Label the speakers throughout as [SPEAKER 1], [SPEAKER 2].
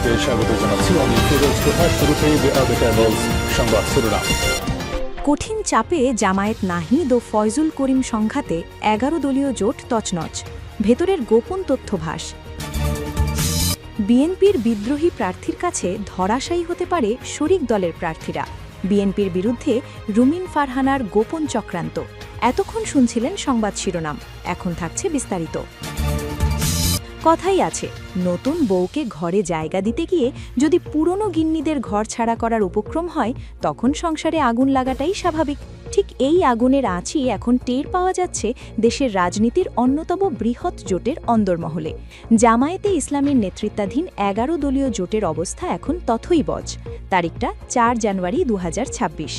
[SPEAKER 1] আপনাদেরকে স্বাগত জানাচ্ছি। আমি ফিরোজ তোহা। শুরুতেই দ্য টাইমস সংবাদ শিরোনাম।
[SPEAKER 2] কঠিন চাপে জামায়াত নাহিদ ও ফয়জুল করিম সংঘাতে ১১ দলীয় জোট তছনছ, ভেতরের গোপন তথ্য ফাঁস। বিএনপির বিদ্রোহী প্রার্থীর কাছে ধরাশায়ী হতে পারে শরিক দলের প্রার্থীরা, বিএনপির বিরুদ্ধে রুমিন ফারহানার গোপন চক্রান্ত। এতক্ষণ শুনছিলেন সংবাদ শিরোনাম, এখন থাকছে বিস্তারিত। কথাই আছে, নতুন বউকে ঘরে জায়গা দিতে গিয়ে যদি পুরনো গিন্নিদের ঘর ছাড়া করার উপক্রম হয়, তখন সংসারে আগুন লাগাটাই স্বাভাবিক। ঠিক এই আগুনের আঁচই এখন টের পাওয়া যাচ্ছে দেশের রাজনীতির অন্যতম বৃহৎ জোটের অন্দরমহলে। জামায়াতে ইসলামীর নেতৃত্বাধীন ১১ দলীয় জোটের অবস্থা এখন তথৈবচ। তারিখটা ৪ জানুয়ারি ২০২৬।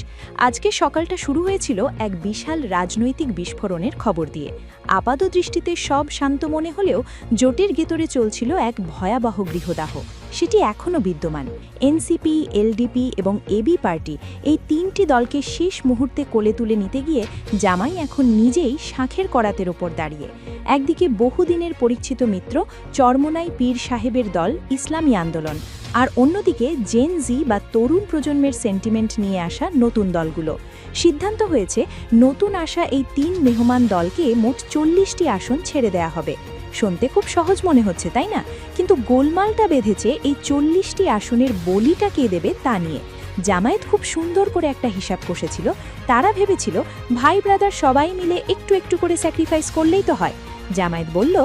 [SPEAKER 2] আজকে সকালটা শুরু হয়েছিল এক বিশাল রাজনৈতিক বিস্ফোরণের খবর দিয়ে। আপাতদৃষ্টিতে সব শান্ত মনে হলেও জোটের ভেতরে চলছিল এক ভয়াবহ গৃহদাহ। সেটি এখনও বিদ্যমান। এনসিপি, এলডিপি এবং এবি পার্টি, এই তিনটি দলকে শেষ মুহূর্তে কোলে তুলে নিতে গিয়ে জামাই এখন নিজেই শাঁখের করাতের ওপর দাঁড়িয়ে। একদিকে বহুদিনের পরিচিত মিত্র চরমোনাই পীর সাহেবের দল ইসলামী আন্দোলন, আর অন্যদিকে জেন জি বা তরুণ প্রজন্মের সেন্টিমেন্ট নিয়ে আসা নতুন দলগুলো। সিদ্ধান্ত হয়েছে নতুন আসা এই তিন মেহমান দলকে মোট ৪০টি আসন ছেড়ে দেয়া হবে। শুনতে খুব সহজ মনে হচ্ছে, তাই না? কিন্তু গোলমালটা বেঁধেছে এই ৪০টি আসনের বলিটা কে দেবে তা নিয়ে। জামায়াত খুব সুন্দর করে একটা হিসাব কষেছিল। তারা ভেবেছিল ভাই ব্রাদার সবাই মিলে একটু একটু করে স্যাক্রিফাইস করলেই তো হয়। জামায়াত বলল,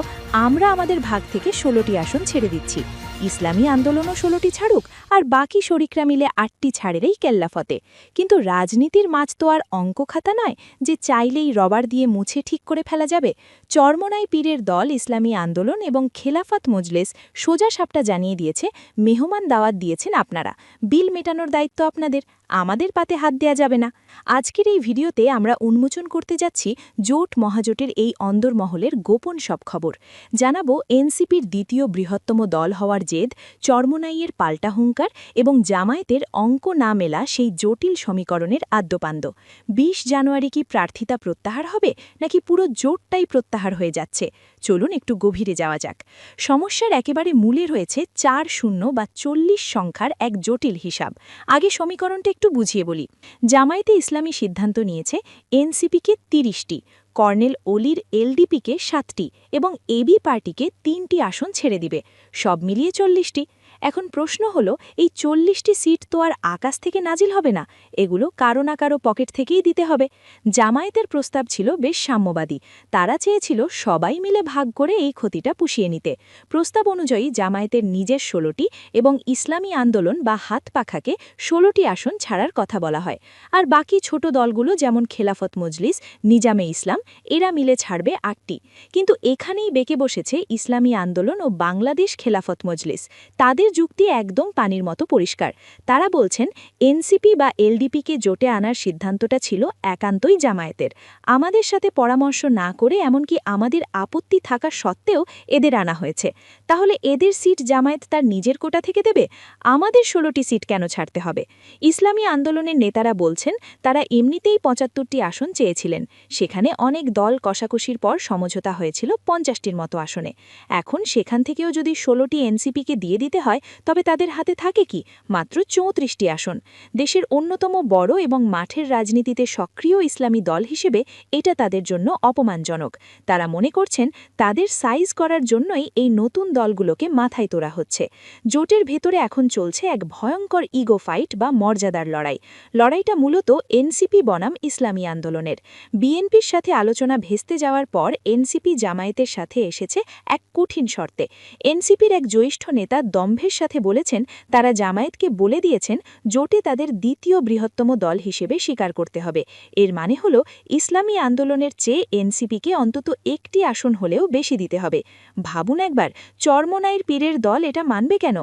[SPEAKER 2] আমরা আমাদের ভাগ থেকে ১৬টি আসন ছেড়ে দিচ্ছি, ইসলামী আন্দোলনও ১৬টি ছাড়ুক, আর বাকি শরিকরা মিলে ৮টি ছাড়েরই কেল্লাফতে। কিন্তু রাজনীতির মাছ তো আর অঙ্ক খাতা নয় যে চাইলেই রবার দিয়ে মুছে ঠিক করে ফেলা যাবে। চরমোনাই পীরের দল ইসলামী আন্দোলন এবং খেলাফত মজলিস সোজা সাপটা জানিয়ে দিয়েছে, মেহমান দাওয়াত দিয়েছেন আপনারা, বিল মেটানোর দায়িত্ব আপনাদের, আমাদের পাতে হাত দেয়া যাবে না। আজকের এই ভিডিওতে আমরা উন্মোচন করতে যাচ্ছি জোট মহাজোটের এই অন্দরমহলের গোপন সব খবর। জানাবো এনসিপির দ্বিতীয় বৃহত্তম দল হওয়ার জেদ, চরমোনাইয়ের পাল্টা হুঙ্কার এবং জামায়াতের অঙ্ক না মেলা সেই জটিল সমীকরণের আদ্যপান্দ। ২০ জানুয়ারি কি প্রার্থিতা প্রত্যাহার হবে, নাকি পুরো জোটটাই প্রত্যাহার হয়ে যাচ্ছে? চলুন একটু গভীরে যাওয়া যাক। সমস্যার একেবারে মূলে রয়েছে ৪-০ বা ৪০ সংখ্যার এক জটিল হিসাব। আগে সমীকরণটা একটু বুঝিয়ে বলি। জামায়াতে ইসলামী সিদ্ধান্ত নিয়েছে এনসিপিকে ৩০টি, কর্নেল অলির এলডিপিকে ৭টি এবং এবি পার্টিকে ৩টি আসন ছেড়ে দিবে, সব মিলিয়ে ৪০টি। এখন প্রশ্ন হলো, এই ৪০টি সিট তো আর আকাশ থেকে নাজিল হবে না, এগুলো কারো না কারো পকেট থেকেই দিতে হবে। জামায়াতের প্রস্তাব ছিল বেশ সাম্যবাদী। তারা চেয়েছিল সবাই মিলে ভাগ করে এই ক্ষতিটা পুষিয়ে নিতে। প্রস্তাব অনুযায়ী জামায়াতের নিজের ১৬টি এবং ইসলামী আন্দোলন বা হাত পাখাকে ১৬টি আসন ছাড়ার কথা বলা হয়। আর বাকি ছোট দলগুলো যেমন খেলাফত মজলিস, নিজামে ইসলাম, এরা মিলে ছাড়বে ৮টি। কিন্তু এখানেই বেঁকে বসেছে ইসলামী আন্দোলন ও বাংলাদেশ খেলাফত মজলিস। তাদের যুক্তি একদম পানির মতো পরিষ্কার। তারা বলছেন, এনসিপি বা এলডিপিকে জোটে আনার সিদ্ধান্তটা ছিল একান্তই জামায়াতের। আমাদের সাথে পরামর্শ না করে, এমনকি আমাদের আপত্তি থাকা সত্ত্বেও এদের আনা হয়েছে। তাহলে এদের সিট জামায়াত তার নিজের কোটা থেকে দেবে? আমাদের ১৬টি সিট কেন ছাড়তে হবে? ইসলামী আন্দোলনের নেতারা বলছেন, তারা এমনিতেই ৭৫টি আসন চেয়েছিলেন। সেখানে অনেক দল কষাকষির পর সমঝোতা হয়েছিল ৫০টির মতো আসনে। এখন সেখান থেকেও যদি ১৬টি এনসিপিকে দিয়ে দিতে হয়, তবে তাদের হাতে থাকে কি? মাত্র ৩৪টি আসন। দেশের অন্যতম বড় এবং মাঠের রাজনীতিতে সক্রিয় ইসলামী দল হিসেবে এটা তাদের জন্য অপমানজনক। তারা মনে করছেন, তাদের সাইজ করার জন্যই এই নতুন দলগুলোকে মাথায় তোলা হচ্ছে। জোটের ভেতরে এখন চলছে এক ভয়ঙ্কর ইগো ফাইট বা মর্যাদার লড়াই। লড়াইটা মূলত এনসিপি বনাম ইসলামী আন্দোলনের। বিএনপির সাথে আলোচনা ভেস্তে যাওয়ার পর এনসিপি জামায়াতের সাথে এসেছে এক কঠিন শর্তে। এনসিপির এক জ্যেষ্ঠ নেতা দম্ভের সাথে বলেছেন, তারা জামায়াতকে বলে দিয়েছেন জোটে তাদের দ্বিতীয় বৃহত্তম দল হিসেবে স্বীকার করতে হবে। এর মানে হল, ইসলামী আন্দোলনের চেয়ে এনসিপিকে অন্তত একটি আসন হলেও বেশি দিতে হবে। ভাবুন একবার, চরমোনাইর পীরের দল এটা মানবে কেন?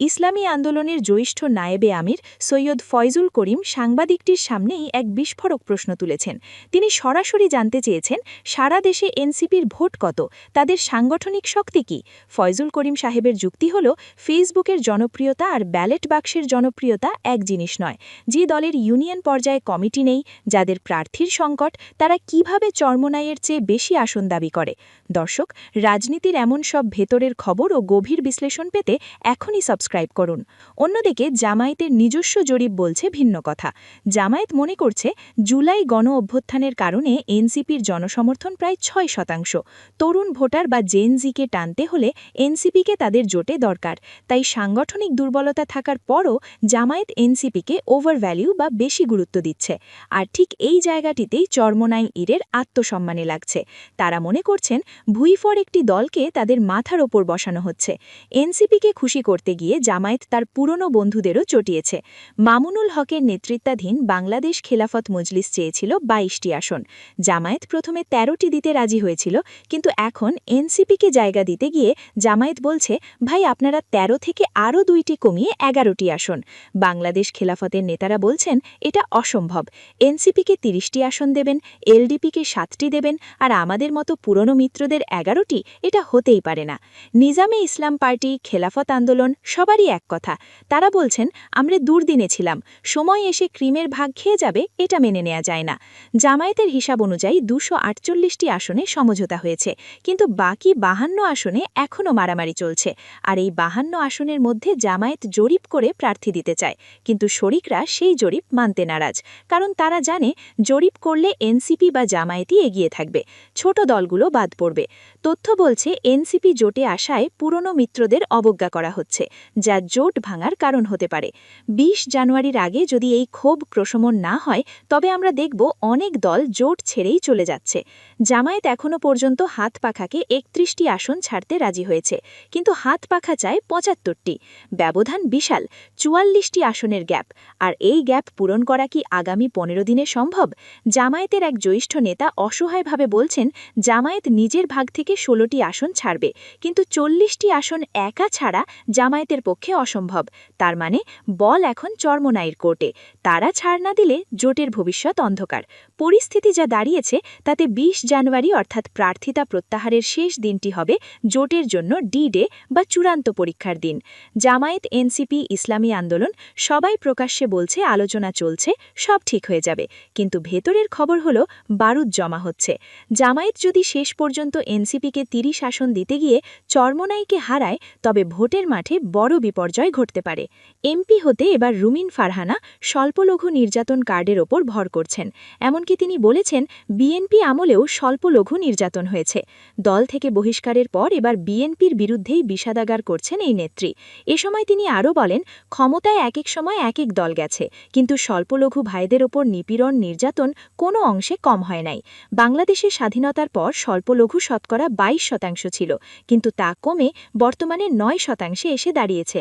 [SPEAKER 2] ইসলামী আন্দোলনের জ্যেষ্ঠ নায়েবে আমির সৈয়দ ফয়জুল করিম সাংবাদিকটির সামনেই এক বিস্ফোরক প্রশ্ন তুলেছেন। তিনি সরাসরি জানতে চেয়েছেন, সারা দেশে এনসিপির ভোট কত, তাদের সাংগঠনিক শক্তি কি? ফয়জুল করিম সাহেবের যুক্তি হল, ফেসবুক ফেসবুকের জনপ্রিয়তা আর ব্যালট বাক্সের জনপ্রিয়তা এক জিনিস নয়। যে দলের ইউনিয়ন পর্যায়ে কমিটি নেই, যাদের প্রার্থীর সংকট, তারা কিভাবে চরমোনাইয়ের চেয়ে বেশি আসন দাবি করে? দর্শক, রাজনীতির এমন সব ভেতরের খবর ও গভীর বিশ্লেষণ পেতে এখনই সাবস্ক্রাইব করুন। অন্যদিকে জামায়াতের নিজস্ব জরিপ বলছে ভিন্ন কথা। জামায়াত মনে করছে জুলাই গণ অভ্যুত্থানের কারণে এনসিপির জনসমর্থন প্রায় 6%। তরুণ ভোটার বা জেন-জিকে টানতে হলে এনসিপিকে তাদের জোটে দরকার। তাই সাংগঠনিক দুর্বলতা থাকার পরও জামায়াত এনসিপিকে ওভারভ্যালিউ বা বেশি গুরুত্ব দিচ্ছে। আর ঠিক এই জায়গাটিতেই চরমোনাই-এর আত্মসম্মানে লাগছে। তারা মনে করছেন ভুইফর একটি দলকে তাদের মাথার ওপর বসানো হচ্ছে। এনসিপিকে খুশি করতে গিয়ে জামায়াত তার পুরনো বন্ধুদেরও চটিয়েছে। মামুনুল হকের নেতৃত্বাধীন বাংলাদেশ খেলাফত মজলিস চেয়েছিল 22টি আসন। জামায়াত প্রথমে 13টি দিতে রাজি হয়েছিল, কিন্তু এখন এনসিপিকে জায়গা দিতে গিয়ে জামায়াত বলছে, ভাই আপনারা 13 থেকে আরও 2টি কমিয়ে 11টি আসন। বাংলাদেশ খেলাফতের নেতারা বলছেন এটা অসম্ভব। এনসিপিকে 30টি আসন দেবেন, এলডিপিকে 7টি দেবেন, আর আমাদের মতো পুরনো মিত্রদের 11টি, এটা হতেই পারে না। নিজামে ইসলাম পার্টি, খেলাফত আন্দোলন সবারই এক কথা। তারা বলছেন আমরা দুর্দিনে ছিলাম, সময় এসে ক্রিমের ভাগ খেয়ে যাবে, এটা মেনে নেওয়া যায় না। জামায়াতের হিসাব অনুযায়ী 248টি আসনে সমঝোতা হয়েছে, কিন্তু বাকি 52 আসনে এখনও মারামারি চলছে। আর এই 52 আসনের মধ্যে জামায়াত জরিপ করে প্রার্থী দিতে চায়, কিন্তু শরিকরা সেই জরিপ মানতে নারাজ। কারণ তারা জানে জরিপ করলে এনসিপি বা জামায়াতই এগিয়ে থাকবে, ছোট দলগুলো বাদ পড়বে। তথ্য বলছে এনসিপি জোটে আসায় পুরনো মিত্রদের অবজ্ঞা করা হচ্ছে, যা জোট ভাঙার কারণ হতে পারে। 20 জানুয়ারির আগে যদি এই ক্ষোভ প্রশমন না হয়, তবে আমরা দেখব অনেক দল জোট ছেড়েই চলে যাচ্ছে। জামায়াত এখনও পর্যন্ত হাত পাখাকে 31টি আসন ছাড়তে রাজি হয়েছে, কিন্তু হাত পাখা চায় 75টি। ব্যবধান বিশাল, 44টি আসনের গ্যাপ। আর এই গ্যাপ পূরণ করা কি আগামী 15 দিনে সম্ভব? জামায়াতের এক জ্যেষ্ঠ নেতা অসহায়ভাবে বলছেন জামায়াত নিজের ভাগ থেকে 16টি আসন ছাড়বে, কিন্তু 40টি আসন একা ছাড়া জামায়াতের পক্ষে অসম্ভব। তার মানে বল এখন চরমোনাইর কোর্টে। তারা ছাড় না দিলে জোটের ভবিষ্যৎ অন্ধকার। পরিস্থিতি যা দাঁড়িয়েছে তাতে 20 জানুয়ারি অর্থাৎ প্রার্থিতা প্রত্যাহারের শেষ দিনটি হবে জোটের জন্য ডি-ডে বা চূড়ান্ত পরীক্ষার দিন। জামায়াত, এনসিপি, ইসলামী আন্দোলন সবাই প্রকাশ্যে বলছে আলোচনা চলছে, সব ঠিক হয়ে যাবে, কিন্তু ভেতরের খবর হলো বারুদ জমা হচ্ছে। জামায়াত যদি শেষ পর্যন্ত এনসিপিকে 30 আসন দিতে গিয়ে চরমোনাইকে হারায়, তবে ভোটের মাঠে বড় বিপর্যয় ঘটতে পারে। এমপি হতে এবার রুমিন ফারহানা স্বল্পলঘু নির্যাতন কার্ডের ওপর ভর করছেন। এমনকি তিনি বলেছেন বিএনপি আমলেও স্বল্পলঘু নির্যাতন হয়েছে। দল থেকে বহিষ্কারের পর এবার বিএনপির বিরুদ্ধেই বিষাদাগার করছেন এই নেত্রী। এ সময় তিনি আরও বলেন, ক্ষমতায় এক এক সময় এক এক দল গেছে, কিন্তু স্বল্পলঘু ভাইদের ওপর নিপীড়ন নির্যাতন কোনো অংশে কম হয় নাই। বাংলাদেশের স্বাধীনতার পর স্বল্পলঘু শতকরা 22% ছিল, কিন্তু তা কমে বর্তমানে 9% এসে দাঁড়িয়েছে।